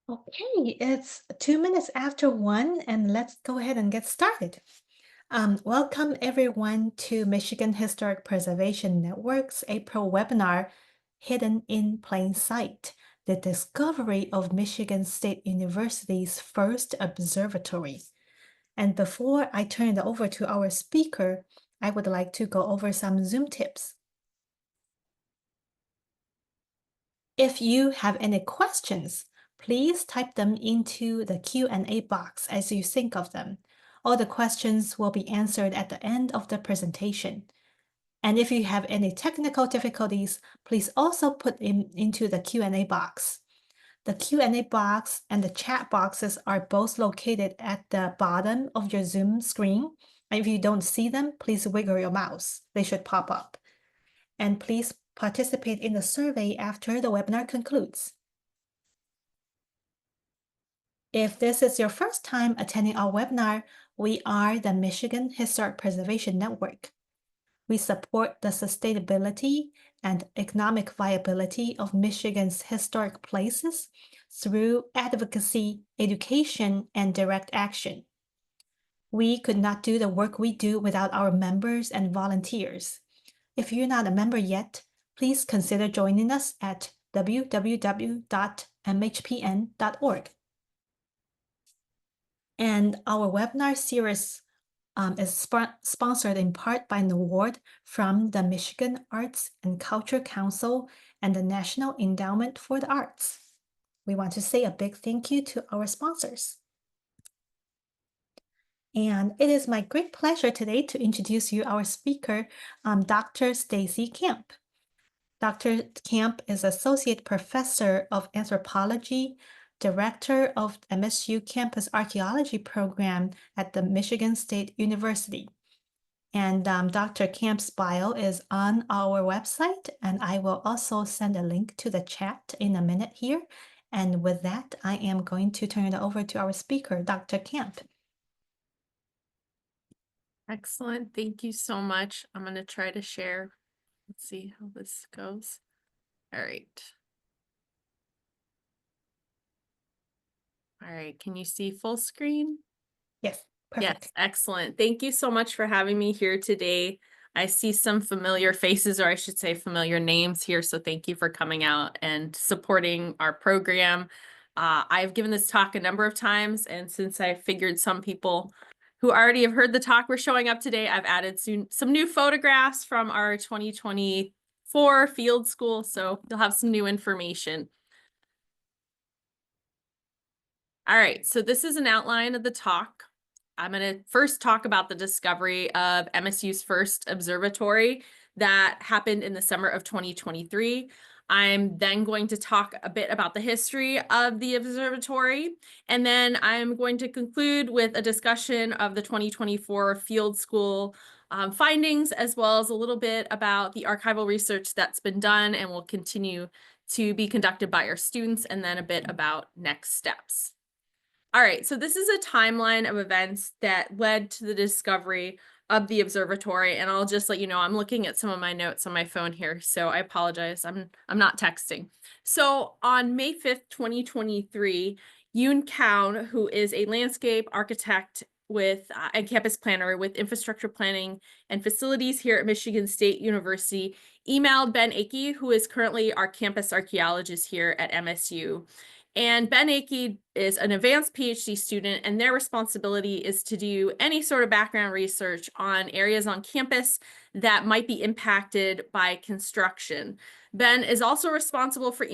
Okay, it's 2 minutes after 1, and let's go ahead and get started. Welcome everyone to Michigan Historic Preservation Network's April webinar, Hidden in Plain Sight, the discovery of Michigan State University's first observatory. And before I turn it over to our speaker, I would like to go over some Zoom tips. If you have any questions, please type them into the Q&A box as you think of them. All the questions will be answered at the end of the presentation. And if you have any technical difficulties, please also put them into the Q&A box. The Q&A box and the chat boxes are both located at the bottom of your Zoom screen. And if you don't see them, please wiggle your mouse. They should pop up. And please participate in the survey after the webinar concludes. If this is your first time attending our webinar, we are the Michigan Historic Preservation Network. We support the sustainability and economic viability of Michigan's historic places through advocacy, education, and direct action. We could not do the work we do without our members and volunteers. If you're not a member yet, please consider joining us at www.mhpn.org. And our webinar series is sponsored in part by an award from the Michigan Arts and Culture Council and the National Endowment for the Arts. We want to say a big thank you to our sponsors. And it is my great pleasure today to introduce you our speaker, Dr. Stacy Camp. Dr. Camp is Associate Professor of Anthropology, Director of MSU Campus Archaeology Program at the Michigan State University. And Dr. Camp's bio is on our website, and I will also send a link to the chat in a minute here. And with that, I am going to turn it over to our speaker, Dr. Camp. Excellent. Thank you so much. I'm going to try to share. Let's see how this goes. All right. All right. Can you see full screen? Yes, perfect. Yes, excellent. Thank you so much for having me here today. I see some familiar faces, or I should say familiar names here. So thank you for coming out and supporting our program. I've given this talk a number of times, and since I figured some people who already have heard the talk were showing up today, I've added some new photographs from our 2024 field school. So you'll have some new information. All right, so this is an outline of the talk. I'm going to first talk about the discovery of MSU's first observatory that happened in the summer of 2023. I'm then going to talk a bit about the history of the observatory, and then I'm going to conclude with a discussion of the 2024 field school findings, as well as a little bit about the archival research that's been done and will continue to be conducted by our students, and then a bit about next steps. All right, so this is a timeline of events that led to the discovery of the observatory, and I'll just let you know I'm looking at some of my notes on my phone here, so I apologize. I'm not texting. So on May 5th, 2023, Yoon Kaun, who is a landscape architect with and campus planner with infrastructure planning and facilities here at Michigan State University, emailed Ben Akey, who is currently our campus archaeologist here at MSU. And Ben Akey is an advanced PhD student, and their responsibility is to do any sort of background research on areas on campus that might be impacted by construction. Ben is also responsible for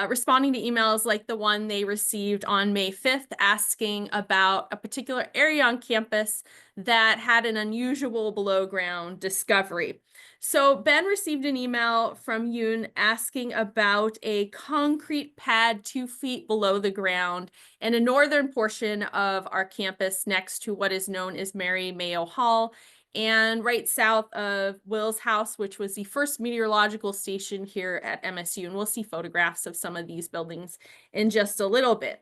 responding to emails like the one they received on May 5th, asking about a particular area on campus that had an unusual below ground discovery. So Ben received an email from Yoon asking about a concrete pad 2 feet below the ground in a northern portion of our campus next to what is known as Mary Mayo Hall and right south of Will's house, which was the first meteorological station here at MSU. And we'll see photographs of some of these buildings in just a little bit.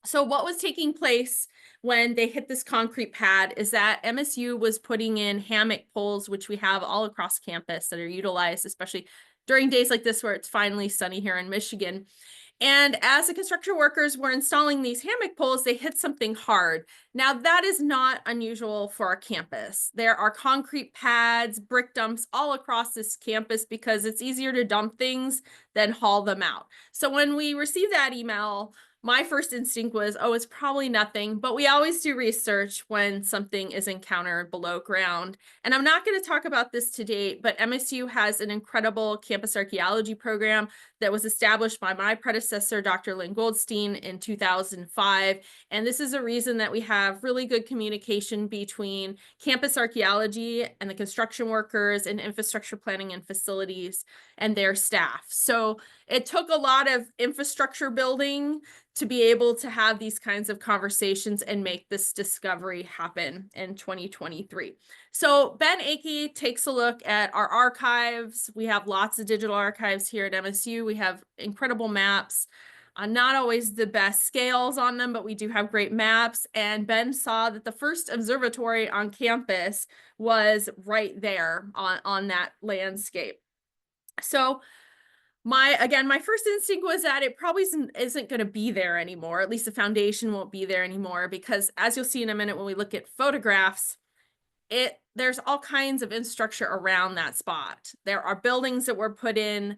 So what was taking place when they hit this concrete pad is that MSU was putting in hammock poles, which we have all across campus that are utilized, especially during days like this where it's finally sunny here in Michigan. And as the construction workers were installing these hammock poles, they hit something hard. Now, that is not unusual for our campus. There are concrete pads, brick dumps all across this campus because it's easier to dump things than haul them out. So when we received that email, my first instinct was, oh, it's probably nothing, but we always do research when something is encountered below ground. And I'm not going to talk about this today, but MSU has an incredible campus archaeology program that was established by my predecessor, Dr. Lynn Goldstein, in 2005. And this is a reason that we have really good communication between campus archaeology and the construction workers and infrastructure planning and facilities and their staff. So it took a lot of infrastructure building to be able to have these kinds of conversations and make this discovery happen in 2023. So Ben Akey takes a look at our archives. We have lots of digital archives here at MSU. We have incredible maps. Not always the best scales on them, but we do have great maps. And Ben saw that the first observatory on campus was right there on that landscape. So my first instinct was that it probably isn't going to be there anymore. At least the foundation won't be there anymore, because as you'll see in a minute when we look at photographs, there's all kinds of infrastructure around that spot. There are buildings that were put in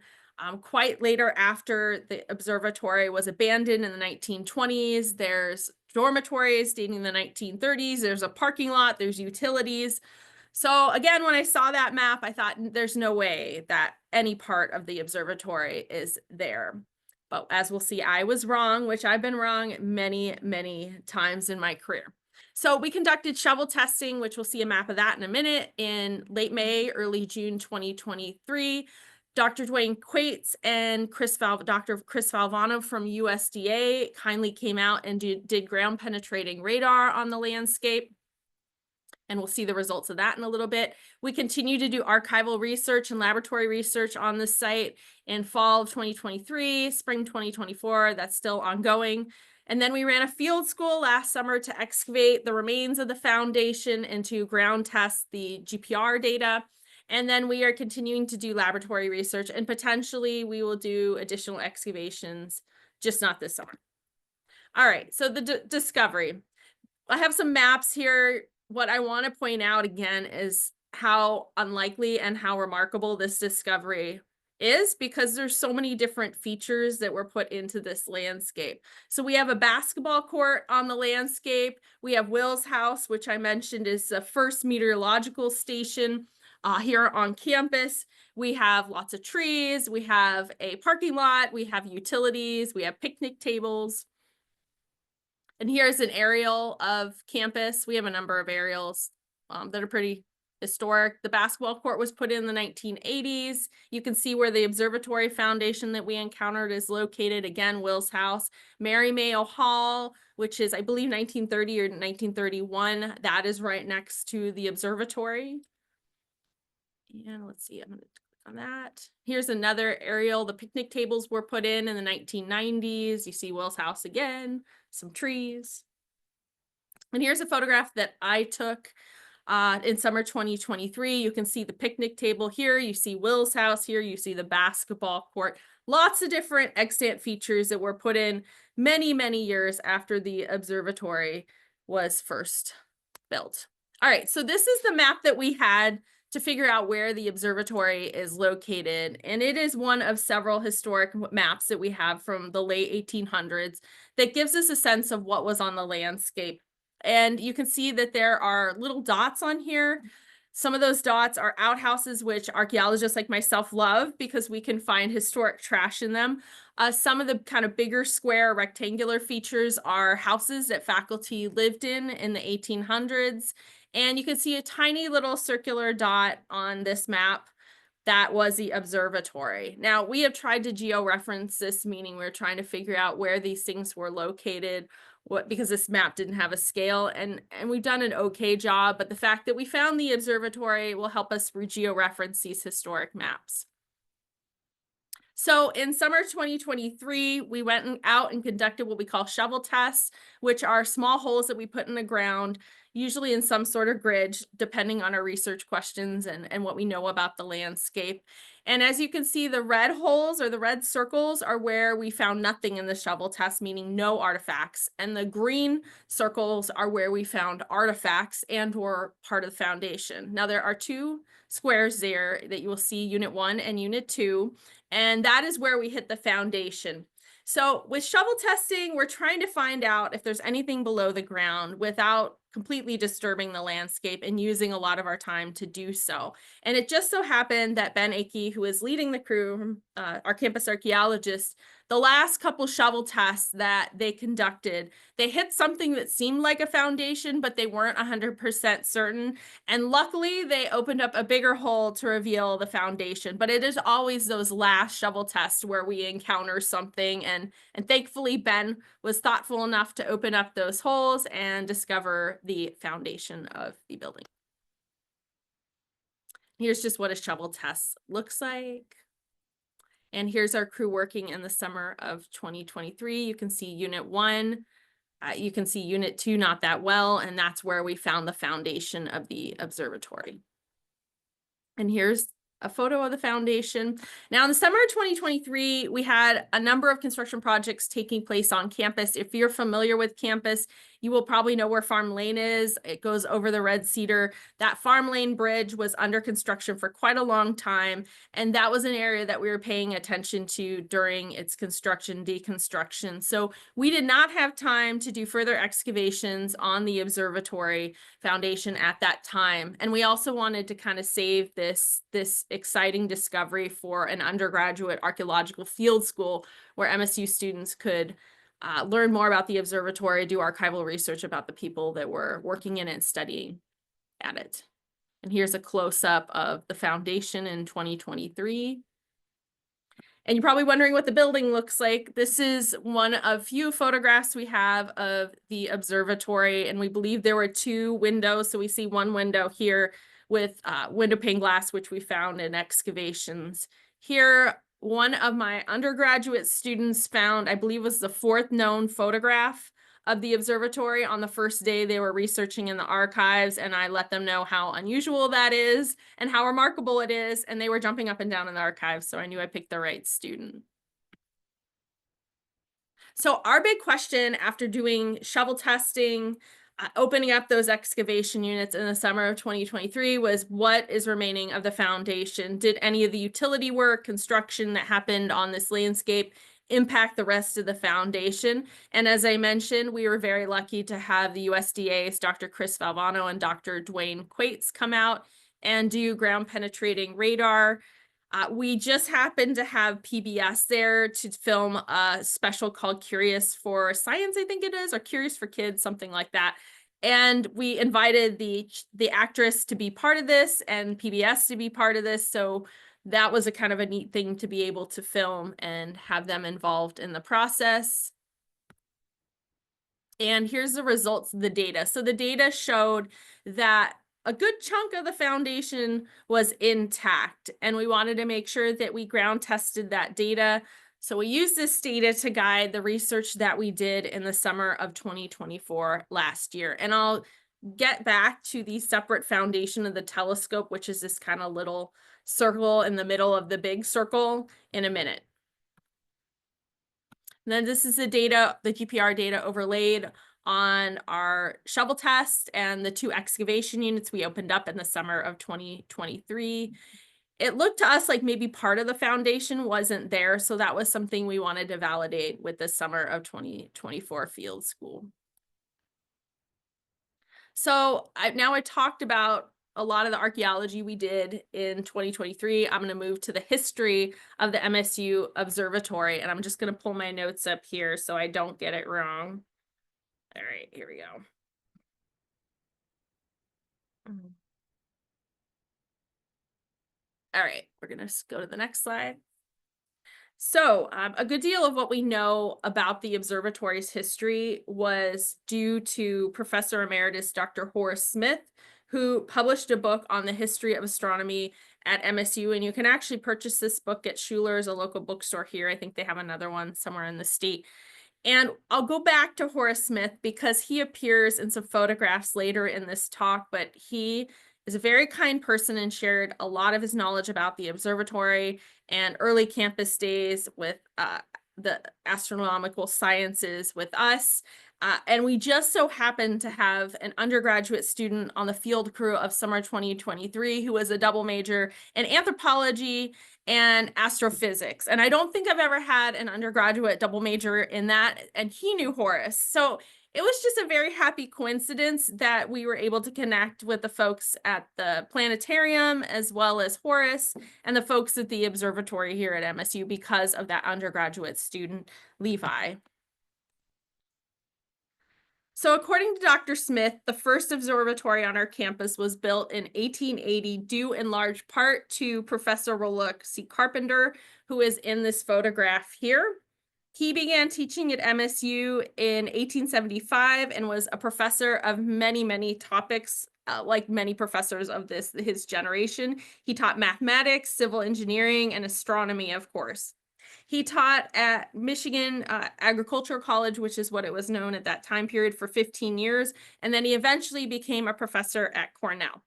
quite later after the observatory was abandoned in the 1920s. There's dormitories dating the 1930s. There's a parking lot. There's utilities. So again, when I saw that map, I thought there's no way that any part of the observatory is there. But as we'll see, I was wrong, which I've been wrong many, many times in my career. So we conducted shovel testing, which we'll see a map of that in a minute, in late May, early June 2023. Dr. Dwayne Quates and Dr. Chris Valvano from USDA kindly came out and did ground penetrating radar on the landscape. And we'll see the results of that in a little bit. We continue to do archival research and laboratory research on this site in fall of 2023, spring 2024, that's still ongoing. And then we ran a field school last summer to excavate the remains of the foundation and to ground test the GPR data. And then we are continuing to do laboratory research, and potentially we will do additional excavations, just not this summer. All right, so the discovery. I have some maps here. What I want to point out again is how unlikely and how remarkable this discovery is, because there's so many different features that were put into this landscape. So we have a basketball court on the landscape. We have Will's house, which I mentioned is the first meteorological station here on campus. We have lots of trees. We have a parking lot. We have utilities. We have picnic tables. And here's an aerial of campus. We have a number of aerials that are pretty historic. The basketball court was put in the 1980s. You can see where the observatory foundation that we encountered is located. Again, Will's house. Mary Mayo Hall, which is, I believe, 1930 or 1931. That is right next to the observatory. And let's see, I'm going to click on that. Here's another aerial. The picnic tables were put in the 1990s. You see Will's house again, some trees. And here's a photograph that I took in summer 2023. You can see the picnic table here. You see Will's house here. You see the basketball court. Lots of different extant features that were put in many, many years after the observatory was first built. All right, so this is the map that we had to figure out where the observatory is located. And it is one of several historic maps that we have from the late 1800s that gives us a sense of what was on the landscape. And you can see that there are little dots on here. Some of those dots are outhouses, which archaeologists like myself love because we can find historic trash in them. Some of the kind of bigger square rectangular features are houses that faculty lived in the 1800s. And you can see a tiny little circular dot on this map. That was the observatory. Now, we have tried to georeference this, meaning we're trying to figure out where these things were located, because this map didn't have a scale, and we've done an okay job, but the fact that we found the observatory will help us georeference these historic maps. So in summer 2023, we went out and conducted what we call shovel tests, which are small holes that we put in the ground, usually in some sort of grid, depending on our research questions and what we know about the landscape. And as you can see, the red holes or the red circles are where we found nothing in the shovel test, meaning no artifacts. And the green circles are where we found artifacts and or part of the foundation. Now there are two squares there that you will see, Unit 1 and Unit 2. And that is where we hit the foundation. So with shovel testing, we're trying to find out if there's anything below the ground without completely disturbing the landscape and using a lot of our time to do so. And it just so happened that Ben Akey, who is leading the crew, our campus archaeologist, the last couple shovel tests that they conducted, they hit something that seemed like a foundation, but they weren't 100% certain. And luckily, they opened up a bigger hole to reveal the foundation. But it is always those last shovel tests where we encounter something. And thankfully, Ben was thoughtful enough to open up those holes and discover the foundation of the building. Here's just what a shovel test looks like. And here's our crew working in the summer of 2023. You can see Unit 1. You can see Unit 2 not that well, and that's where we found the foundation of the observatory. And here's a photo of the foundation. Now, in the summer of 2023, we had a number of construction projects taking place on campus. If you're familiar with campus, you will probably know where Farm Lane is. It goes over the Red Cedar. That Farm Lane Bridge was under construction for quite a long time, and that was an area that we were paying attention to during its construction deconstruction. So we did not have time to do further excavations on the observatory foundation at that time. And we also wanted to kind of save this exciting discovery for an undergraduate archaeological field school where MSU students could learn more about the observatory, do archival research about the people that were working in it, studying at it. And here's a close-up of the foundation in 2023. And you're probably wondering what the building looks like. This is one of few photographs we have of the observatory, and we believe there were two windows. So we see one window here with window pane glass, which we found in excavations. Here, one of my undergraduate students found, I believe was the fourth known photograph of the observatory on the first day they were researching in the archives, and I let them know how unusual that is and how remarkable it is, and they were jumping up and down in the archives, so I knew I picked the right student. So our big question after doing shovel testing, opening up those excavation units in the summer of 2023 was what is remaining of the foundation? Did any of the utility work, construction that happened on this landscape impact the rest of the foundation? And as I mentioned, we were very lucky to have the USDA's Dr. Chris Valvano and Dr. Dwayne Quates come out and do ground penetrating radar. We just happened to have PBS there to film a special called Curious for Science, I think it is, or Curious for Kids, something like that. And we invited the actress to be part of this and PBS to be part of this. So that was a kind of a neat thing to be able to film and have them involved in the process. And here's the results of the data. So the data showed that a good chunk of the foundation was intact, and we wanted to make sure that we ground tested that data. So we used this data to guide the research that we did in the summer of 2024 last year. And I'll get back to the separate foundation of the telescope, which is this kind of little circle in the middle of the big circle, in a minute. And then this is the data, the GPR data overlaid on our shovel test and the two excavation units we opened up in the summer of 2023. It looked to us like maybe part of the foundation wasn't there, so that was something we wanted to validate with the summer of 2024 field school. So now I talked about a lot of the archaeology we did in 2023. I'm going to move to the history of the MSU Observatory, and I'm just going to pull my notes up here so I don't get it wrong. All right, here we go. All right, we're going to go to the next slide. So a good deal of what we know about the observatory's history was due to Professor Emeritus Dr. Horace Smith, who published a book on the history of astronomy at MSU, and you can actually purchase this book at Schuler's, a local bookstore here. I think they have another one somewhere in the state. And I'll go back to Horace Smith because he appears in some photographs later in this talk, but he is a very kind person and shared a lot of his knowledge about the observatory and early campus days with the astronomical sciences with us. And we just so happened to have an undergraduate student on the field crew of summer 2023 who was a double major in anthropology and astrophysics. And I don't think I've ever had an undergraduate double major in that, and he knew Horace. So it was just a very happy coincidence that we were able to connect with the folks at the planetarium as well as Horace and the folks at the observatory here at MSU because of that undergraduate student, Levi. So according to Dr. Smith, the first observatory on our campus was built in 1880, due in large part to Professor Rollock C. Carpenter, who is in this photograph here. He began teaching at MSU in 1875 and was a professor of many, many topics, like many professors of his generation. He taught mathematics, civil engineering, and astronomy, of course. He taught at Michigan Agricultural College, which is what it was known at that time period, for 15 years, and then he eventually became a professor at Cornell.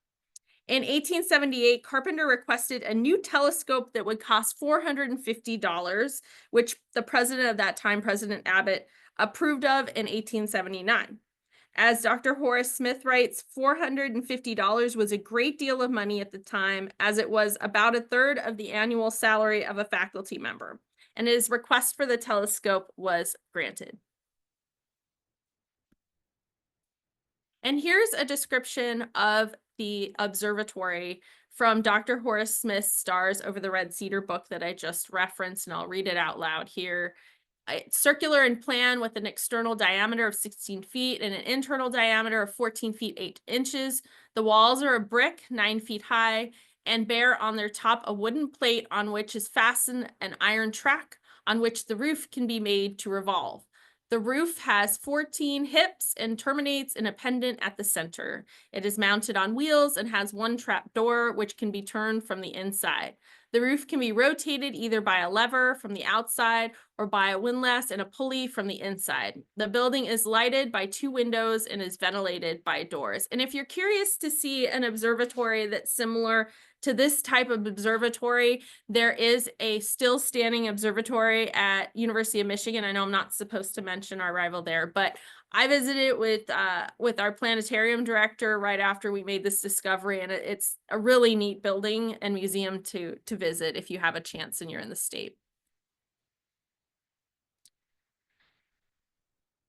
In 1878, Carpenter requested a new telescope that would cost $450, which the president of that time, President Abbott, approved of in 1879. As Dr. Horace Smith writes, $450 was a great deal of money at the time, as it was about a third of the annual salary of a faculty member, and his request for the telescope was granted. And here's a description of the observatory from Dr. Horace Smith's Stars Over the Red Cedar book that I just referenced, and I'll read it out loud here. It's circular in plan with an external diameter of 16 feet and an internal diameter of 14 feet 8 inches. The walls are of brick 9 feet high and bear on their top a wooden plate on which is fastened an iron track on which the roof can be made to revolve. The roof has 14 hips and terminates in a pendant at the center. It is mounted on wheels and has one trap door which can be turned from the inside. The roof can be rotated either by a lever from the outside or by a windlass and a pulley from the inside. The building is lighted by 2 windows and is ventilated by doors. And if you're curious to see an observatory that's similar to this type of observatory, there is a still standing observatory at University of Michigan. I know I'm not supposed to mention our rival there, but I visited with our planetarium director right after we made this discovery, and it's a really neat building and museum to visit if you have a chance and you're in the state.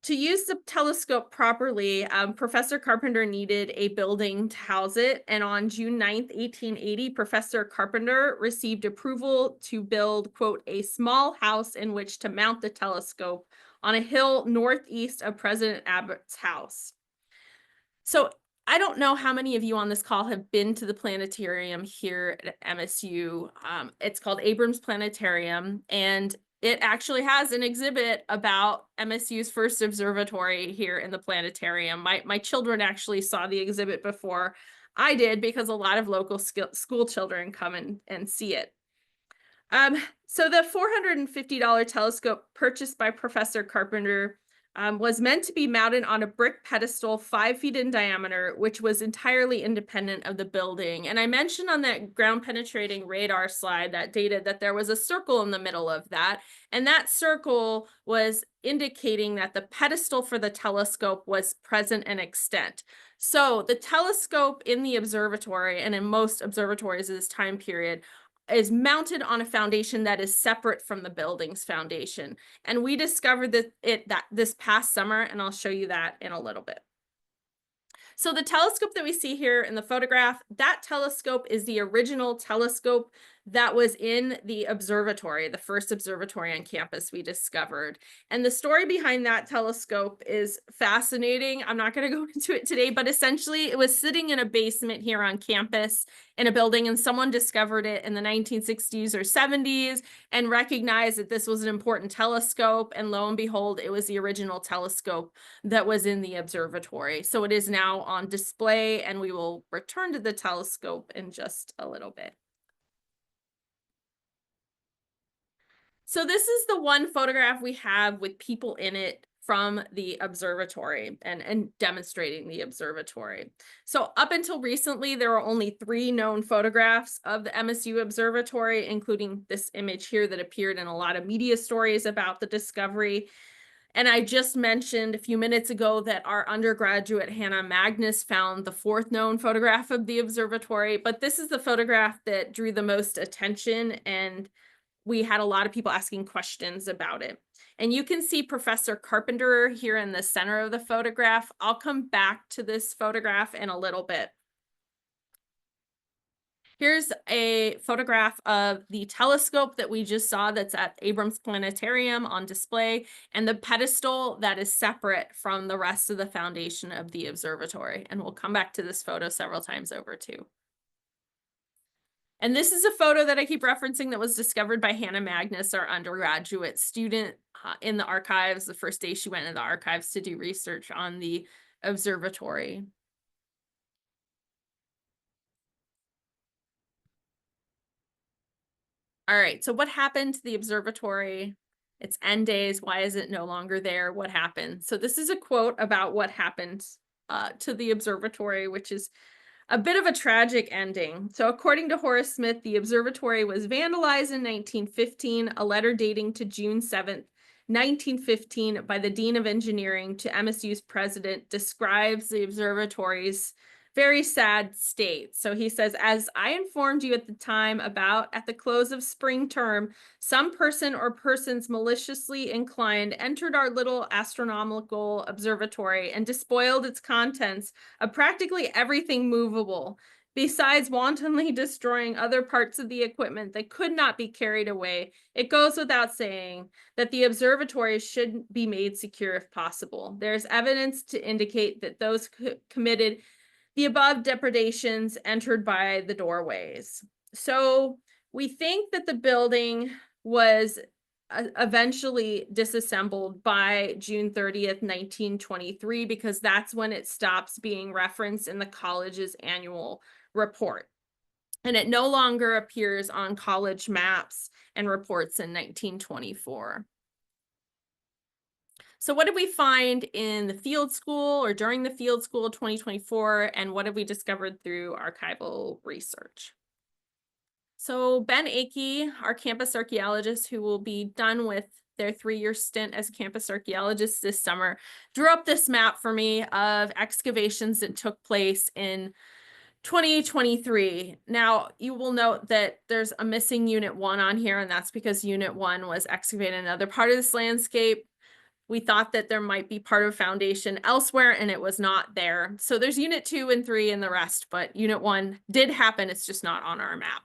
To use the telescope properly, Professor Carpenter needed a building to house it, and on June 9th, 1880, Professor Carpenter received approval to build, quote, a small house in which to mount the telescope on a hill northeast of President Abbott's house. So I don't know how many of you on this call have been to the planetarium here at MSU. It's called Abrams Planetarium, and it actually has an exhibit about MSU's first observatory here in the planetarium. My children actually saw the exhibit before I did because a lot of local school children come and see it. So the $450 telescope purchased by Professor Carpenter was meant to be mounted on a brick pedestal 5 feet in diameter, which was entirely independent of the building. And I mentioned on that ground penetrating radar slide that dated that there was a circle in the middle of that. And that circle was indicating that the pedestal for the telescope was present and extant. So the telescope in the observatory and in most observatories of this time period is mounted on a foundation that is separate from the building's foundation. And we discovered that this past summer, and I'll show you that in a little bit. So the telescope that we see here in the photograph, that telescope is the original telescope that was in the observatory, the first observatory on campus we discovered. And the story behind that telescope is fascinating. I'm not going to go into it today, but essentially it was sitting in a basement here on campus in a building, and someone discovered it in the 1960s or 70s and recognized that this was an important telescope. And lo and behold, it was the original telescope that was in the observatory. So it is now on display, and we will return to the telescope in just a little bit. So this is the one photograph we have with people in it from the observatory and demonstrating the observatory. So up until recently, there were only 3 known photographs of the MSU Observatory, including this image here that appeared in a lot of media stories about the discovery. And I just mentioned a few minutes ago that our undergraduate Hannah Magnus found the 4th known photograph of the observatory, but this is the photograph that drew the most attention, and we had a lot of people asking questions about it. And you can see Professor Carpenter here in the center of the photograph. I'll come back to this photograph in a little bit. Here's a photograph of the telescope that we just saw that's at Abrams Planetarium on display, and the pedestal that is separate from the rest of the foundation of the observatory. And we'll come back to this photo several times over too. And this is a photo that I keep referencing that was discovered by Hannah Magnus, our undergraduate student in the archives, the first day she went into the archives to do research on the observatory. All right, so what happened to the observatory? Its end days, why is it no longer there? What happened? So this is a quote about what happened to the observatory, which is a bit of a tragic ending. So according to Horace Smith, the observatory was vandalized in 1915. A letter dating to June 7th, 1915 by the Dean of Engineering to MSU's president describes the observatory's very sad state. So he says, as I informed you at the time about at the close of spring term, some person or persons maliciously inclined entered our little astronomical observatory and despoiled its contents of practically everything movable, besides wantonly destroying other parts of the equipment that could not be carried away. It goes without saying that the observatory should be made secure if possible. There's evidence to indicate that those committed the above depredations entered by the doorways. So we think that the building was eventually disassembled by June 30th, 1923, because that's when it stops being referenced in the college's annual report. And it no longer appears on college maps and reports in 1924. So what did we find in the field school or during the field school 2024, and what have we discovered through archival research? So Ben Akey, our campus archaeologist who will be done with their 3-year stint as campus archaeologist this summer, drew up this map for me of excavations that took place in 2023. Now, you will note that there's a missing Unit 1 on here, and that's because Unit 1 was excavated in another part of this landscape. We thought that there might be part of foundation elsewhere, and it was not there. So there's Unit 2 and 3 and the rest, but Unit 1 did happen. It's just not on our map.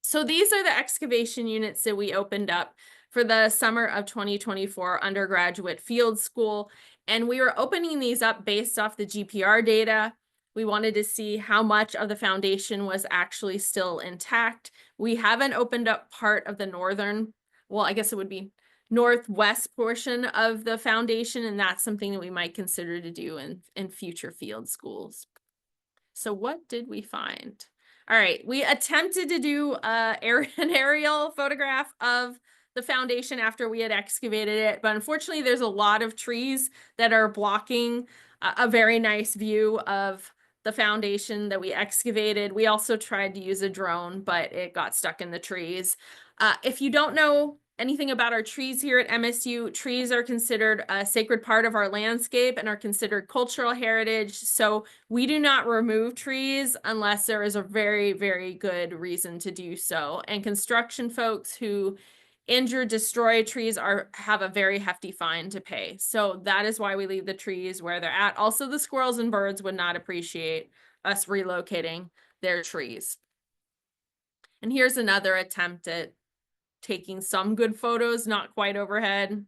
So these are the excavation units that we opened up for the summer of 2024 undergraduate field school. And we were opening these up based off the GPR data. We wanted to see how much of the foundation was actually still intact. We haven't opened up part of the northern, well, I guess it would be northwest portion of the foundation, and that's something that we might consider to do in future field schools. So what did we find? All right, we attempted to do an aerial photograph of the foundation after we had excavated it, but unfortunately there's a lot of trees that are blocking a very nice view of the foundation that we excavated. We also tried to use a drone, but it got stuck in the trees. If you don't know anything about our trees here at MSU, trees are considered a sacred part of our landscape and are considered cultural heritage. So we do not remove trees unless there is a very, very good reason to do so. And construction folks who injure, destroy trees have a very hefty fine to pay. So that is why we leave the trees where they're at. Also, the squirrels and birds would not appreciate us relocating their trees. And here's another attempt at taking some good photos, not quite overhead.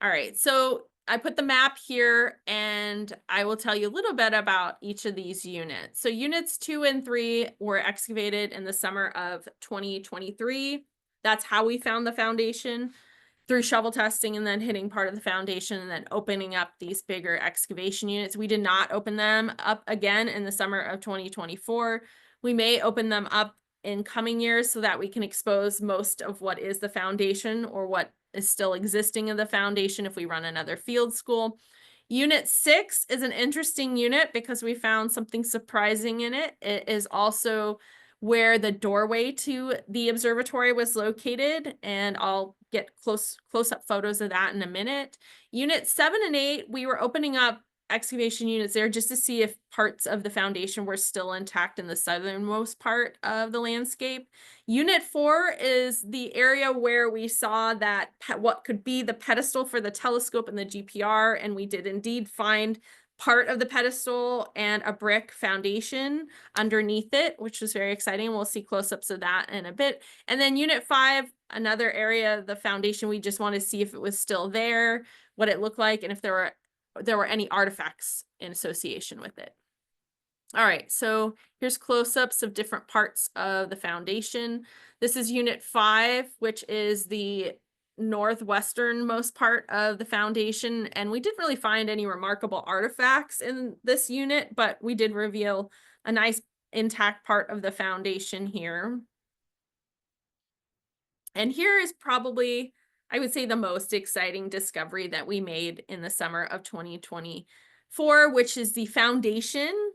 All right, so I put the map here and I will tell you a little bit about each of these units. So units 2 and 3 were excavated in the summer of 2023. That's how we found the foundation, through shovel testing and then hitting part of the foundation and then opening up these bigger excavation units. We did not open them up again in the summer of 2024. We may open them up in coming years so that we can expose most of what is the foundation or what is still existing in the foundation if we run another field school. Unit 6 is an interesting unit because we found something surprising in it. It is also where the doorway to the observatory was located, and I'll get close-up photos of that in a minute. Unit 7 and 8, we were opening up excavation units there just to see if parts of the foundation were still intact in the southernmost part of the landscape. Unit 4 is the area where we saw that what could be the pedestal for the telescope and the GPR, and we did indeed find part of the pedestal and a brick foundation underneath it, which was very exciting. We'll see close-ups of that in a bit. And then Unit 5, another area of the foundation, we just want to see if it was still there, what it looked like, and if there were any artifacts in association with it. All right, so here's close-ups of different parts of the foundation. This is Unit 5, which is the northwesternmost part of the foundation, and we didn't really find any remarkable artifacts in this unit, but we did reveal a nice intact part of the foundation here. And here is probably, I would say, the most exciting discovery that we made in the summer of 2024, which is the foundation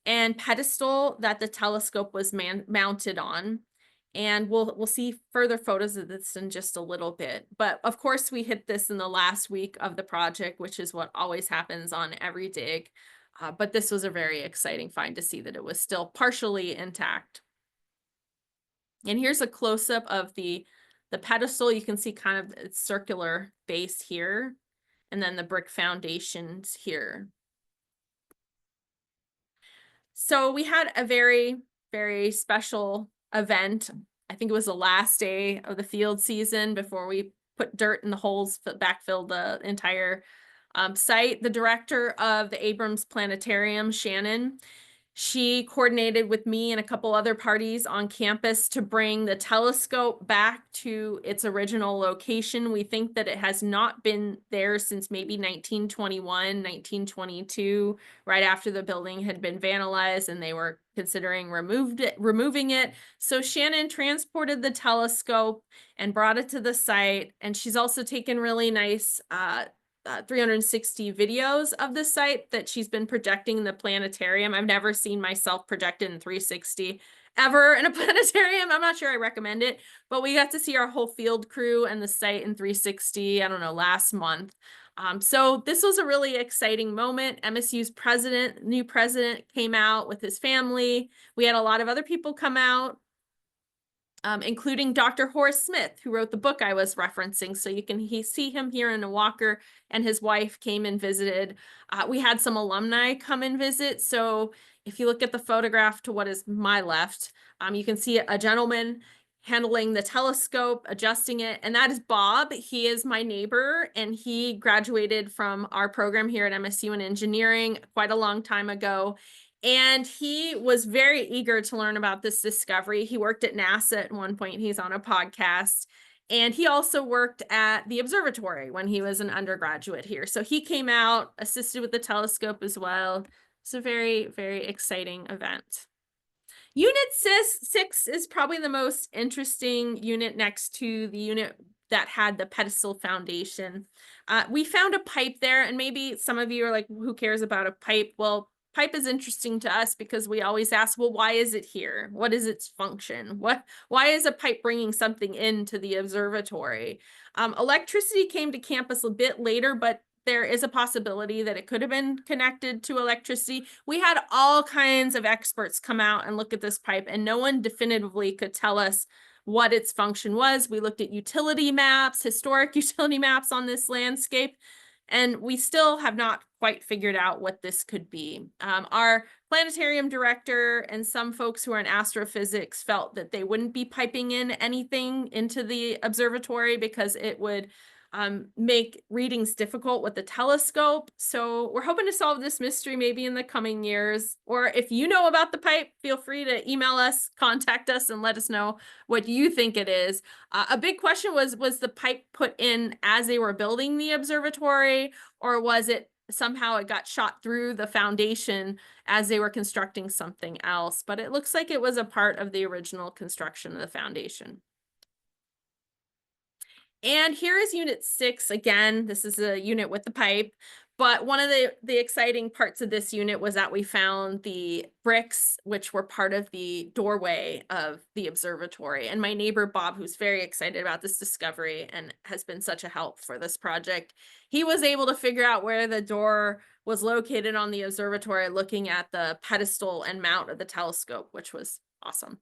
and pedestal that the telescope was mounted on. And we'll see further photos of this in just a little bit. But of course, we hit this in the last week of the project, which is what always happens on every dig. But this was a very exciting find to see that it was still partially intact. And here's a close-up of the pedestal. You can see kind of its circular base here, and then the brick foundations here. So we had a very, very special event. I think it was the last day of the field season before we put dirt in the holes, backfilled the entire site. The director of the Abrams Planetarium, Shannon, she coordinated with me and a couple other parties on campus to bring the telescope back to its original location. We think that it has not been there since maybe 1921, 1922, right after the building had been vandalized and they were considering removing it. So Shannon transported the telescope and brought it to the site. And she's also taken really nice 360 videos of the site that she's been projecting in the planetarium. I've never seen myself projected in 360 ever in a planetarium. I'm not sure I recommend it, but we got to see our whole field crew and the site in 360, I don't know, last month. So this was a really exciting moment. MSU's new president came out with his family. We had a lot of other people come out, including Dr. Horace Smith, who wrote the book I was referencing. So you can see him here in a walker, and his wife came and visited. We had some alumni come and visit. So if you look at the photograph to what is my left, you can see a gentleman handling the telescope, adjusting it, and that is Bob. He is my neighbor, and he graduated from our program here at MSU in engineering quite a long time ago. And he was very eager to learn about this discovery. He worked at NASA at one point. He's on a podcast. And he also worked at the observatory when he was an undergraduate here. So he came out, assisted with the telescope as well. It's a very, very exciting event. Unit 6 is probably the most interesting unit next to the unit that had the pedestal foundation. We found a pipe there, and maybe some of you are like, who cares about a pipe? Well, pipe is interesting to us because we always ask, well, why is it here? What is its function? Why is a pipe bringing something into the observatory? Electricity came to campus a bit later, but there is a possibility that it could have been connected to electricity. We had all kinds of experts come out and look at this pipe, and no one definitively could tell us what its function was. We looked at utility maps, historic utility maps on this landscape, and we still have not quite figured out what this could be. Our planetarium director and some folks who are in astrophysics felt that they wouldn't be piping in anything into the observatory because it would make readings difficult with the telescope. So we're hoping to solve this mystery maybe in the coming years. Or if you know about the pipe, feel free to email us, contact us, and let us know what you think it is. A big question was the pipe put in as they were building the observatory, or was it somehow it got shot through the foundation as they were constructing something else, but it looks like it was a part of the original construction of the foundation. And here is unit 6. Again, this is a unit with the pipe. But one of the exciting parts of this unit was that we found the bricks, which were part of the doorway of the observatory. And my neighbor, Bob, who's very excited about this discovery and has been such a help for this project, he was able to figure out where the door was located on the observatory, looking at the pedestal and mount of the telescope, which was awesome.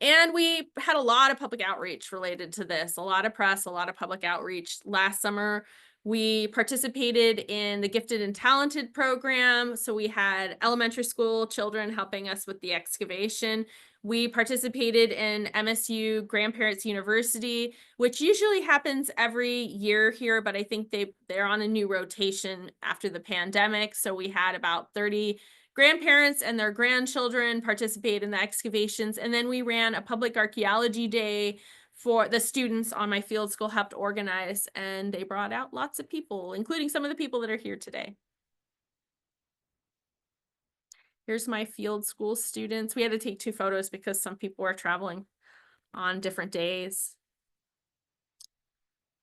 And we had a lot of public outreach related to this, a lot of press, a lot of public outreach. Last summer, we participated in the Gifted and Talented program. So we had elementary school children helping us with the excavation. We participated in MSU Grandparents University, which usually happens every year here, but I think they're on a new rotation after the pandemic. So we had about 30 grandparents and their grandchildren participate in the excavations. And then we ran a public archaeology day for the students on my field school helped organize, and they brought out lots of people, including some of the people that are here today. Here's my field school students. We had to take 2 photos because some people were traveling on different days.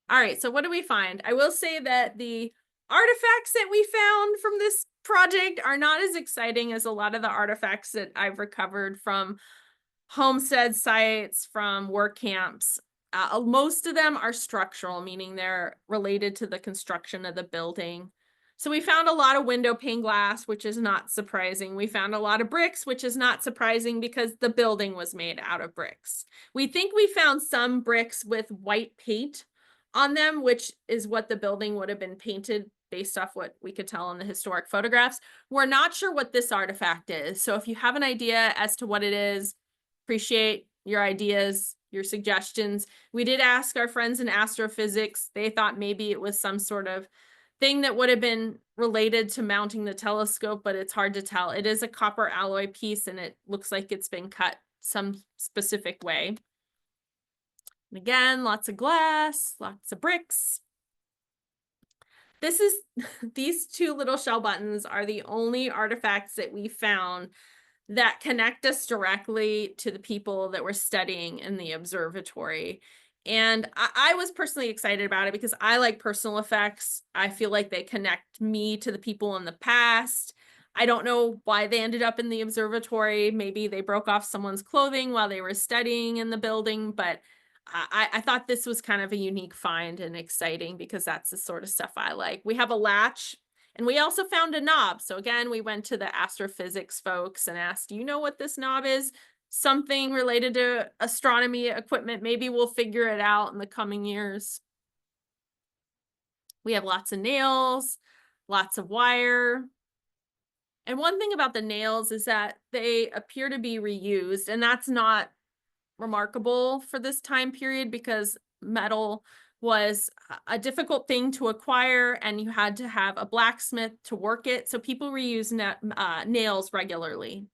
All right, so what do we find? I will say that the artifacts that we found from this project are not as exciting as a lot of the artifacts that I've recovered from homestead sites, from work camps. Most of them are structural, meaning they're related to the construction of the building. So we found a lot of window pane glass, which is not surprising. We found a lot of bricks, which is not surprising because the building was made out of bricks. We think we found some bricks with white paint on them, which is what the building would have been painted based off what we could tell in the historic photographs. We're not sure what this artifact is. So if you have an idea as to what it is, appreciate your ideas, your suggestions. We did ask our friends in astrophysics. They thought maybe it was some sort of thing that would have been related to mounting the telescope, but it's hard to tell. It is a copper alloy piece, and it looks like it's been cut some specific way. And again, lots of glass, lots of bricks. This is these 2 little shell buttons are the only artifacts that we found that connect us directly to the people that we're studying in the observatory. And I was personally excited about it because I like personal effects. I feel like they connect me to the people in the past. I don't know why they ended up in the observatory. Maybe they broke off someone's clothing while they were studying in the building, but I thought this was kind of a unique find and exciting because that's the sort of stuff I like. We have a latch. And we also found a knob. So again, we went to the astrophysics folks and asked, do you know what this knob is? Something related to astronomy equipment. Maybe we'll figure it out in the coming years. We have lots of nails, lots of wire. And one thing about the nails is that they appear to be reused, and that's not remarkable for this time period because metal was a difficult thing to acquire and you had to have a blacksmith to work it. So people reuse nails regularly.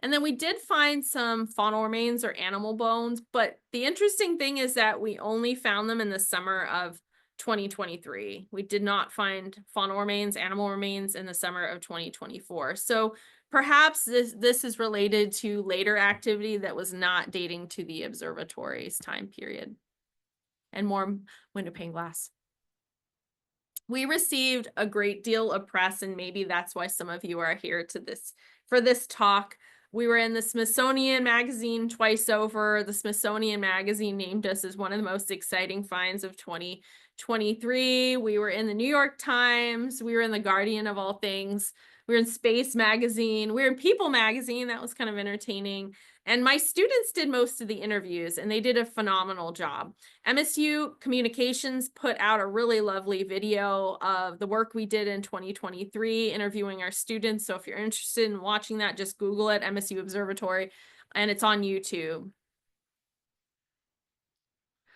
And then we did find some faunal remains or animal bones, but the interesting thing is that we only found them in the summer of 2023. We did not find faunal remains, animal remains in the summer of 2024. So perhaps this is related to later activity that was not dating to the observatory's time period. And more window pane glass. We received a great deal of press, and maybe that's why some of you are here for this talk. We were in the Smithsonian Magazine twice over. The Smithsonian Magazine named us as one of the most exciting finds of 2023. We were in the New York Times. We were in the Guardian of all things. We were in Space Magazine. We were in People Magazine. That was kind of entertaining. And my students did most of the interviews, and they did a phenomenal job. MSU Communications put out a really lovely video of the work we did in 2023, interviewing our students. So if you're interested in watching that, just Google it, MSU Observatory, and it's on YouTube.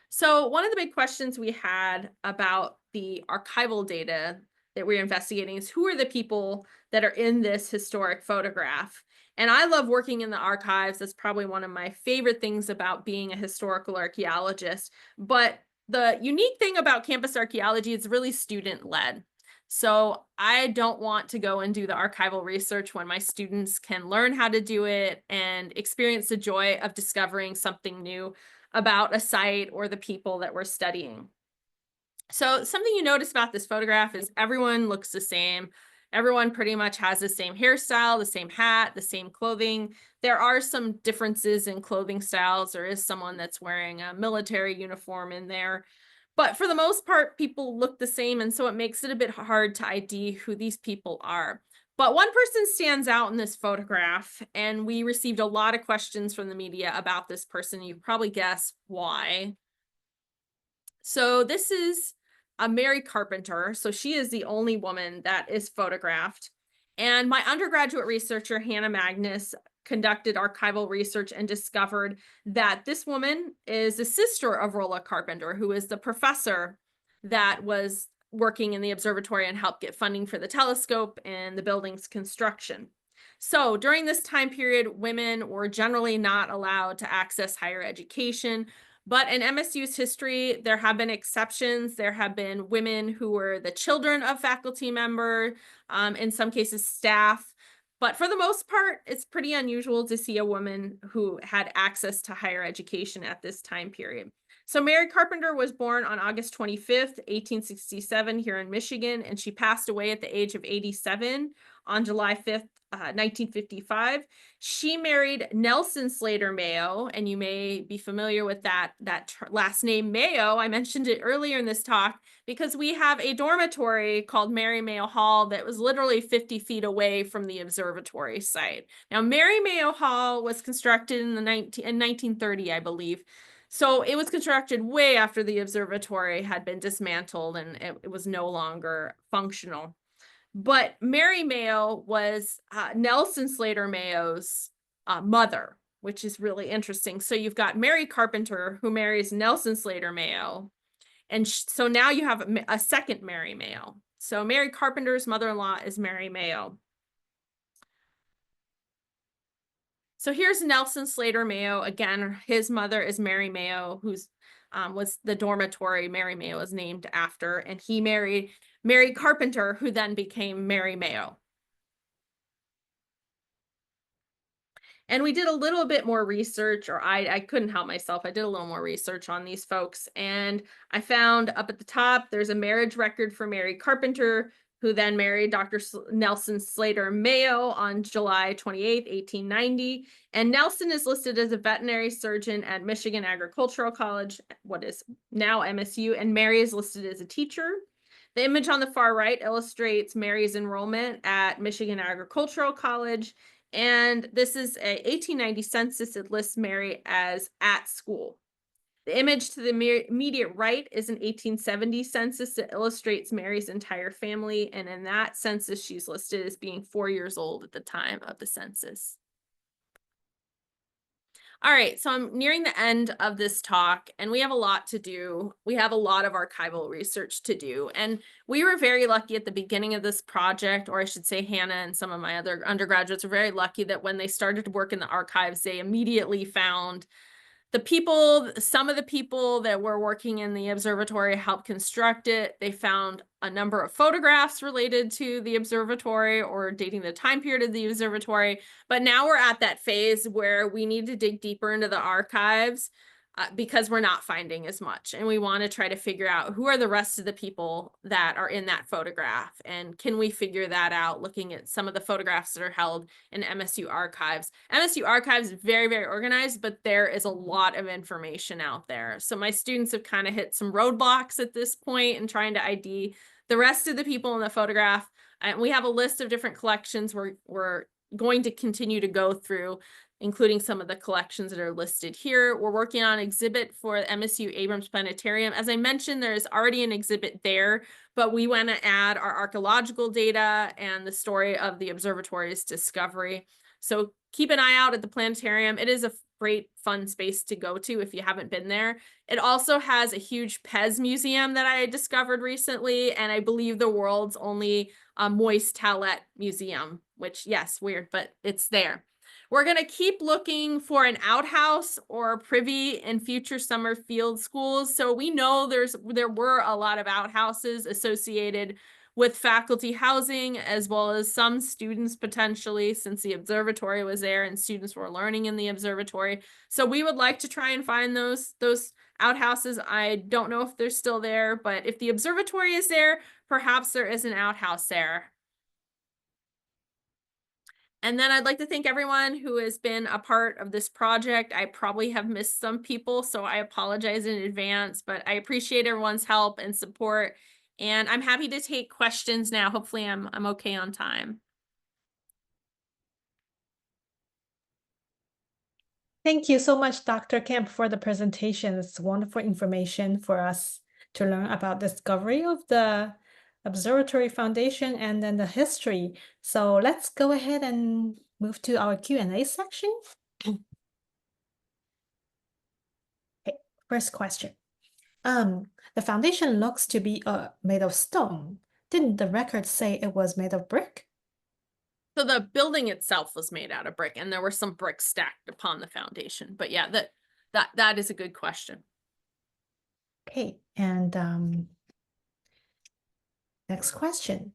So one of the big questions we had about the archival data that we're investigating is who are the people that are in this historic photograph? And I love working in the archives. That's probably one of my favorite things about being a historical archaeologist. But The unique thing about campus archaeology is really student-led. So I don't want to go and do the archival research when my students can learn how to do it and experience the joy of discovering something new about a site or the people that we're studying. So something you notice about this photograph is everyone looks the same. Everyone pretty much has the same hairstyle, the same hat, the same clothing. There are some differences in clothing styles. There is someone that's wearing a military uniform in there. But for the most part, people look the same, and so it makes it a bit hard to ID who these people are. But one person stands out in this photograph, and we received a lot of questions from the media about this person. You probably guess why. So this is Mary Carpenter. So she is the only woman that is photographed. And my undergraduate researcher, Hannah Magnus, conducted archival research and discovered that this woman is the sister of Rolla Carpenter, who is the professor that was working in the observatory and helped get funding for the telescope and the building's construction. So during this time period, women were generally not allowed to access higher education. But in MSU's history, there have been exceptions. There have been women who were the children of faculty member, in some cases staff. But for the most part, it's pretty unusual to see a woman who had access to higher education at this time period. So Mary Carpenter was born on August 25th, 1867 here in Michigan, and she passed away at the age of 87 on July 5th, 1955. She married Nelson Slater Mayo, and you may be familiar with that last name Mayo. I mentioned it earlier in this talk because we have a dormitory called Mary Mayo Hall that was literally 50 feet away from the observatory site. Now, Mary Mayo Hall was constructed in 1930, I believe. So it was constructed way after the observatory had been dismantled and it was no longer functional. But Mary Mayo was Nelson Slater Mayo's mother, which is really interesting. So you've got Mary Carpenter, who marries Nelson Slater Mayo. And so now you have a second Mary Mayo. So Mary Carpenter's mother-in-law is Mary Mayo. So here's Nelson Slater Mayo. Again, his mother is Mary Mayo, who's was the dormitory Mary Mayo is named after. And he married Mary Carpenter, who then became Mary Mayo. And we did a little bit more research, or I couldn't help myself. I did a little more research on these folks. And I found up at the top, there's a marriage record for Mary Carpenter, who then married Dr. Nelson Slater Mayo on July 28, 1890. And Nelson is listed as a veterinary surgeon at Michigan Agricultural College, what is now MSU, and Mary is listed as a teacher. The image on the far right illustrates Mary's enrollment at Michigan Agricultural College. And this is a 1890 census. It lists Mary as at school. The image to the immediate right is an 1870 census that illustrates Mary's entire family. And in that census, she's listed as being 4 years old at the time of the census. All right, so I'm nearing the end of this talk, and we have a lot to do. We have a lot of archival research to do, and we were very lucky at the beginning of this project, or I should say Hannah and some of my other undergraduates were very lucky that when they started to work in the archives, they immediately found the people, some of the people that were working in the observatory helped construct it. They found a number of photographs related to the observatory or dating the time period of the observatory. But now we're at that phase where we need to dig deeper into the archives because we're not finding as much. And we want to try to figure out who are the rest of the people that are in that photograph. And can we figure that out looking at some of the photographs that are held in MSU archives. MSU archives is very, very organized, but there is a lot of information out there. So my students have kind of hit some roadblocks at this point in trying to ID the rest of the people in the photograph. And we have a list of different collections we're going to continue to go through, including some of the collections that are listed here. We're working on an exhibit for MSU Abrams Planetarium. As I mentioned, there is already an exhibit there, but we want to add our archaeological data and the story of the observatory's discovery. So keep an eye out at the planetarium. It is a great, fun space to go to if you haven't been there. It also has a huge Pez museum that I discovered recently, and I believe the world's only moist towelette museum, which, yes, weird, but it's there. We're going to keep looking for an outhouse or privy in future summer field schools. So we know there were a lot of outhouses associated with faculty housing, as well as some students potentially, since the observatory was there and students were learning in the observatory. So we would like to try and find those outhouses. I don't know if they're still there, but if the observatory is there, perhaps there is an outhouse there. And then I'd like to thank everyone who has been a part of this project. I probably have missed some people, so I apologize in advance, but I appreciate everyone's help and support. And I'm happy to take questions now. Hopefully I'm okay on time. Thank you so much, Dr. Kemp, for the presentation. It's wonderful information for us to learn about the discovery of the Observatory Foundation and then the history. So let's go ahead and move to our Q&A section. Okay, first question. The foundation looks to be made of stone. Didn't the record say it was made of brick? So the building itself was made out of brick, and there were some bricks stacked upon the foundation. But yeah, that is a good question. Okay, and next question.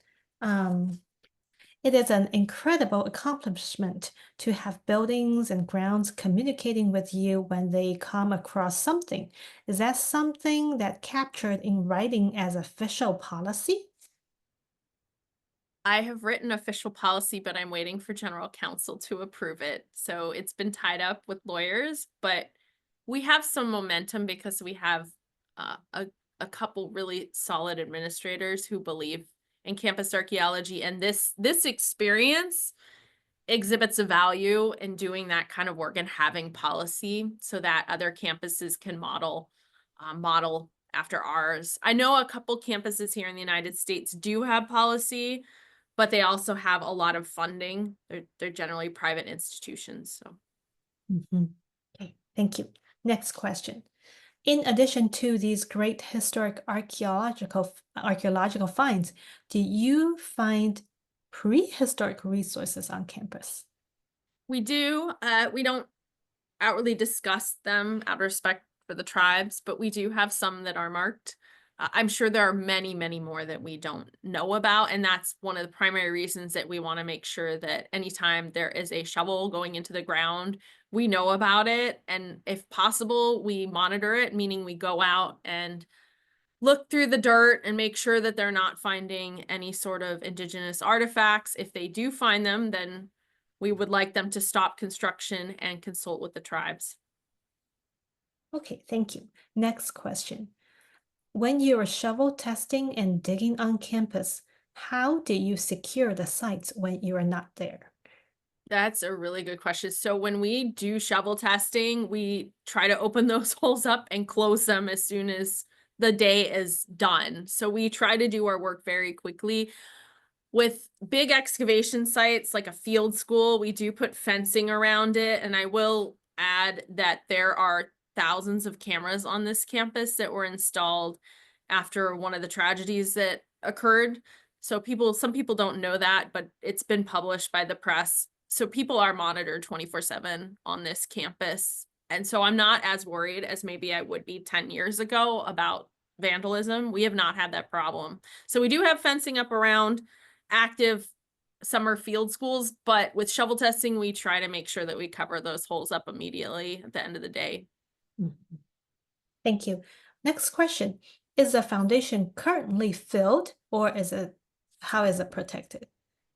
It is an incredible accomplishment to have buildings and grounds communicating with you when they come across something. Is that something that captured in writing as official policy? I have written official policy, but I'm waiting for general counsel to approve it. So it's been tied up with lawyers, but we have some momentum because we have a couple really solid administrators who believe in campus archaeology, and this experience exhibits a value in doing that kind of work and having policy so that other campuses can model after ours. I know a couple campuses here in the United States do have policy, but they also have a lot of funding. They're generally private institutions. So Okay, thank you. Next question. In addition to these great historic archaeological finds, do you find prehistoric resources on campus? we do. We don't outwardly discuss them out of respect for the tribes, but we do have some that are marked. I'm sure there are many, many more that we don't know about. And that's one of the primary reasons that we want to make sure that anytime there is a shovel going into the ground, we know about it. And if possible, we monitor it, meaning we go out and look through the dirt and make sure that they're not finding any sort of indigenous artifacts. If they do find them, then we would like them to stop construction and consult with the tribes. Okay, thank you. Next question. When you are shovel testing and digging on campus, how do you secure the sites when you are not there? That's a really good question. So when we do shovel testing, we try to open those holes up and close them as soon as the day is done. So we try to do our work very quickly. With big excavation sites like a field school, we do put fencing around it. And I will add that there are thousands of cameras on this campus that were installed after one of the tragedies that occurred. So some people don't know that, but it's been published by the press. So people are monitored 24/7 on this campus. And so I'm not as worried as maybe I would be 10 years ago about vandalism. We have not had that problem. So we do have fencing up around active summer field schools, but with shovel testing, we try to make sure that we cover those holes up immediately at the end of the day. Thank you. Next question. Is the foundation currently filled or how is it protected?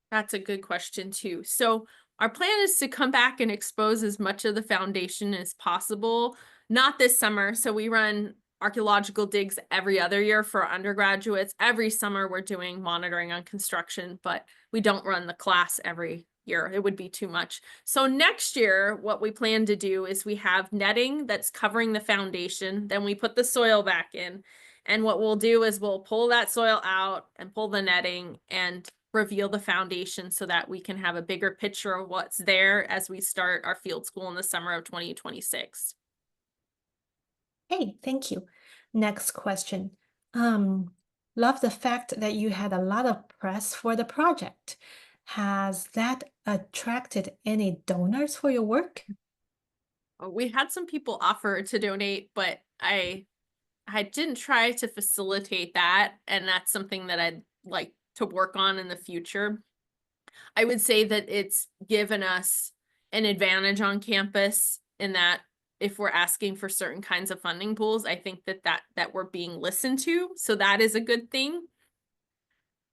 That's a good question too. So our plan is to come back and expose as much of the foundation as possible. Not this summer. So we run archaeological digs every other year for our undergraduates. Every summer we're doing monitoring on construction, but we don't run the class every year. It would be too much. So next year, what we plan to do is we have netting that's covering the foundation. Then we put the soil back in. And what we'll do is we'll pull that soil out and pull the netting and reveal the foundation so that we can have a bigger picture of what's there as we start our field school in the summer of 2026. Hey, thank you. Next question. Love the fact that you had a lot of press for the project. Has that attracted any donors for your work? We had some people offer to donate, but I didn't try to facilitate that, and that's something that I'd like to work on in the future. I would say that it's given us an advantage on campus in that if we're asking for certain kinds of funding pools, I think that we're being listened to. So that is a good thing.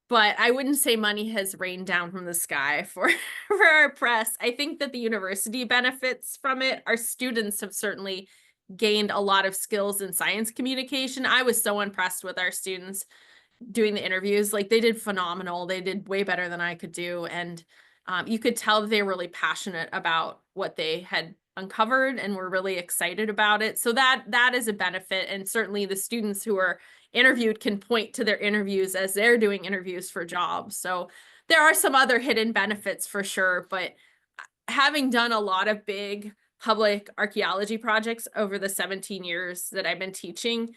But I wouldn't say money has rained down from the sky for for our press. I think that the university benefits from it. Our students have certainly gained a lot of skills in science communication. I was so impressed with our students doing the interviews. Like, they did phenomenal. They did way better than I could do. And you could tell they were really passionate about what they had uncovered and were really excited about it. So that is a benefit. And certainly the students who are interviewed can point to their interviews as they're doing interviews for jobs. So there are some other hidden benefits for sure. But having done a lot of big public archaeology projects over the 17 years that I've been teaching,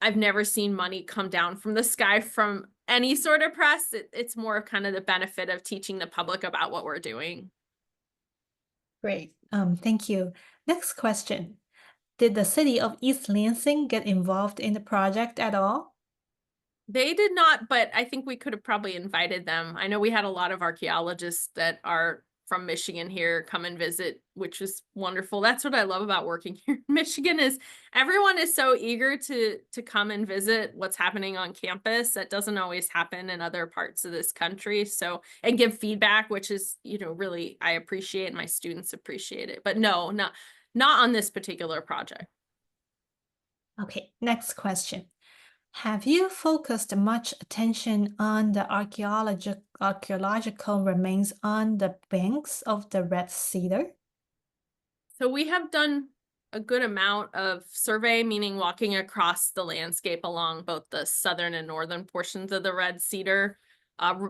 I've never seen money come down from the sky from any sort of press. It's more of kind of the benefit of teaching the public about what we're doing. Great. Thank you. Next question. Did the city of East Lansing get involved in the project at all? They did not, but I think we could have probably invited them. I know we had a lot of archaeologists that are from Michigan here come and visit, which was wonderful. That's what I love about working here in Michigan is everyone is so eager to come and visit what's happening on campus. That doesn't always happen in other parts of this country. So, and give feedback, which is, really I appreciate and my students appreciate it. But no, not on this particular project. Okay, next question. Have you focused much attention on the archaeological remains on the banks of the Red Cedar? So we have done a good amount of survey, meaning walking across the landscape along both the southern and northern portions of the Red Cedar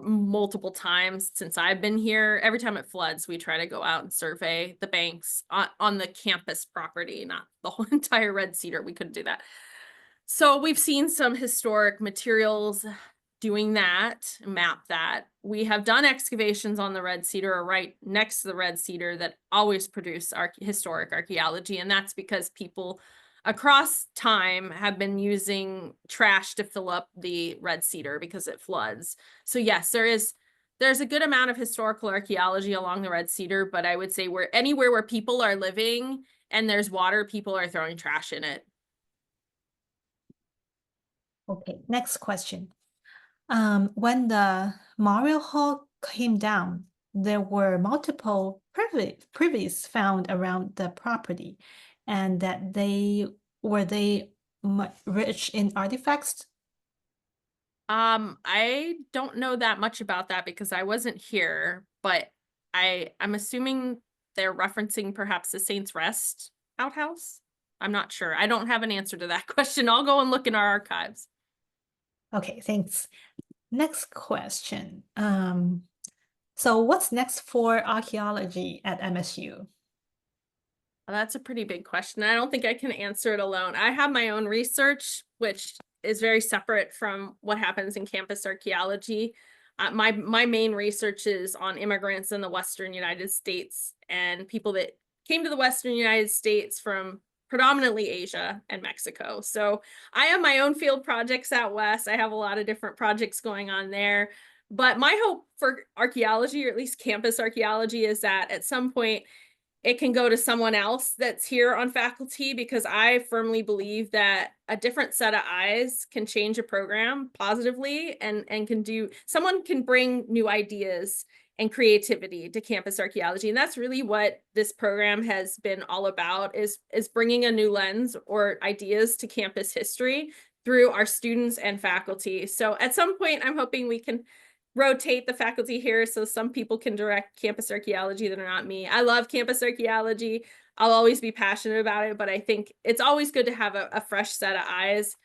multiple times since I've been here. Every time it floods, we try to go out and survey the banks on the campus property, not the whole entire Red Cedar. We couldn't do that. So we've seen some historic materials doing that, map that. We have done excavations on the Red Cedar or right next to the Red Cedar that always produce historic archaeology. And that's because people across time have been using trash to fill up the Red Cedar because it floods. So yes, there's a good amount of historical archaeology along the Red Cedar, but I would say anywhere where people are living and there's water, people are throwing trash in it. Okay, next question. When the Memorial Hall came down, there were multiple privies found around the property, and that they rich in artifacts. I don't know that much about that because I wasn't here, but I'm assuming they're referencing perhaps the Saints Rest outhouse. I'm not sure. I don't have an answer to that question. I'll go and look in our archives. Okay, thanks. Next question. So what's next for archaeology at MSU? Well, that's a pretty big question. I don't think I can answer it alone. I have my own research, which is very separate from what happens in campus archaeology. My main research is on immigrants in the Western United States and people that came to the Western United States from predominantly Asia and Mexico. So I have my own field projects out west. I have a lot of different projects going on there. But my hope for archaeology, or at least campus archaeology, is that at some point it can go to someone else that's here on faculty, because I firmly believe that a different set of eyes can change a program positively and someone can bring new ideas and creativity to campus archaeology. And that's really what this program has been all about, is bringing a new lens or ideas to campus history through our students and faculty. So at some point, I'm hoping we can rotate the faculty here so some people can direct campus archaeology that are not me. I love campus archaeology. I'll always be passionate about it, but I think it's always good to have a fresh set of eyes.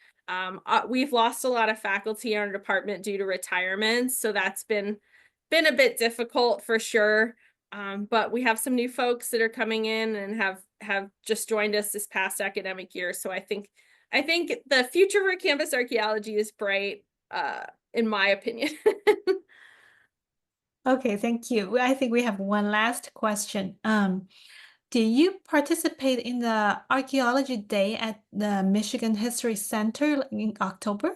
We've lost a lot of faculty in our department due to retirements, so that's been a bit difficult for sure. But we have some new folks that are coming in and have just joined us this past academic year. So I think the future for campus archaeology is bright, in my opinion. Okay, thank you. I think we have one last question. Do you participate in the Archaeology Day at the Michigan History Center in October?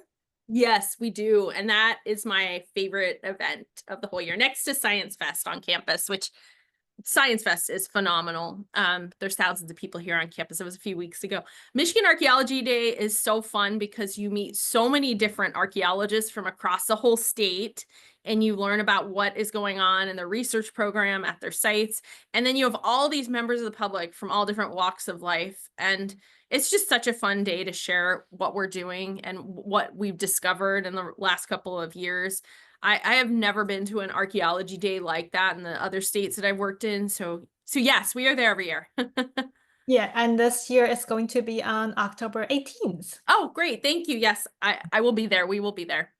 Yes, we do. And that is my favorite event of the whole year, next to Science Fest on campus, which Science Fest is phenomenal. There's thousands of people here on campus. It was a few weeks ago. Michigan Archaeology Day is so fun because you meet so many different archaeologists from across the whole state, and you learn about what is going on in the research program at their sites. And then you have all these members of the public from all different walks of life. And it's just such a fun day to share what we're doing and what we've discovered in the last couple of years. I have never been to an archaeology day like that in the other states that I've worked in. So yes, we are there every year. Yeah, and this year it's going to be on October 18th. Oh, great. Thank you. Yes, I will be there. We will be there.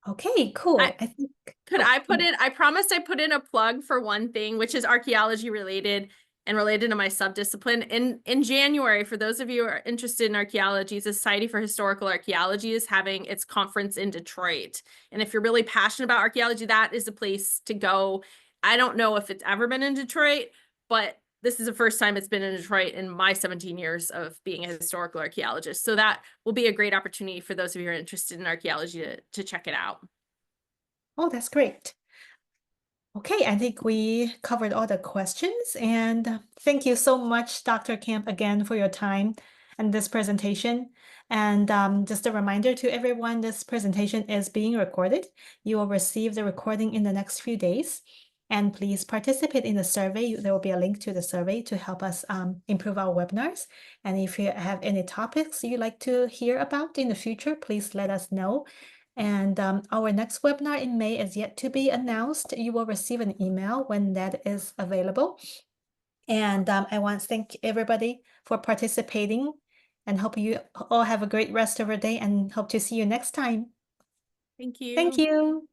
Okay, I cool. I think, could oh, I put in, I promised I put in a plug for one thing, which is archaeology related and related to my subdiscipline. In January, for those of you who are interested in archaeology, the Society for Historical Archaeology is having its conference in Detroit. And if you're really passionate about archaeology, that is the place to go. I don't know if it's ever been in Detroit, but this is the first time it's been in Detroit in my 17 years of being a historical archaeologist. So that will be a great opportunity for those of you who are interested in archaeology to check it out. oh, that's great. Okay, I think we covered all the questions, and thank you so much, Dr. Camp, again for your time and this presentation. And just a reminder to everyone, this presentation is being recorded. You will receive the recording in the next few days. And please participate in the survey. There will be a link to the survey to help us improve our webinars. And if you have any topics you'd like to hear about in the future, please let us know. And our next webinar in May is yet to be announced. You will receive an email when that is available. And I want to thank everybody for participating and hope you all have a great rest of your day and hope to see you next time. Thank Thank you. you.